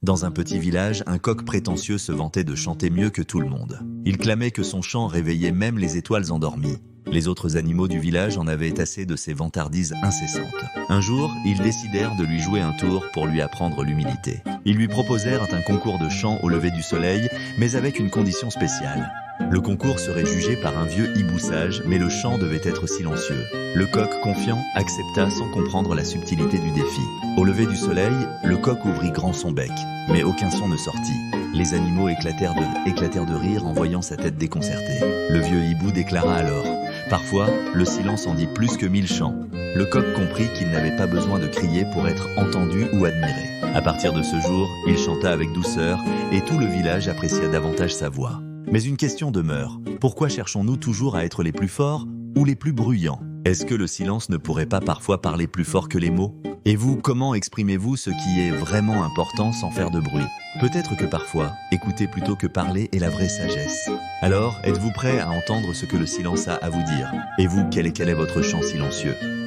Dans un petit village, un coq prétentieux se vantait de chanter mieux que tout le monde. Il clamait que son chant réveillait même les étoiles endormies. Les autres animaux du village en avaient assez de ces vantardises incessantes. Un jour, ils décidèrent de lui jouer un tour pour lui apprendre l'humilité. Ils lui proposèrent un concours de chant au lever du soleil, mais avec une condition spéciale. Le concours serait jugé par un vieux hibou sage, mais le chant devait être silencieux. Le coq, confiant, accepta sans comprendre la subtilité du défi. Au lever du soleil, le coq ouvrit grand son bec, mais aucun son ne sortit. Les animaux éclatèrent de rire en voyant sa tête déconcertée. Le vieux hibou déclara alors « Parfois, le silence en dit plus que 1000 chants ». Le coq comprit qu'il n'avait pas besoin de crier pour être entendu ou admiré. À partir de ce jour, il chanta avec douceur et tout le village apprécia davantage sa voix. Mais une question demeure. Pourquoi cherchons-nous toujours à être les plus forts ou les plus bruyants? Est-ce que le silence ne pourrait pas parfois parler plus fort que les mots? Et vous, comment exprimez-vous ce qui est vraiment important sans faire de bruit? Peut-être que parfois, écouter plutôt que parler est la vraie sagesse. Alors, êtes-vous prêt à entendre ce que le silence a à vous dire? Et vous, quel est votre chant silencieux?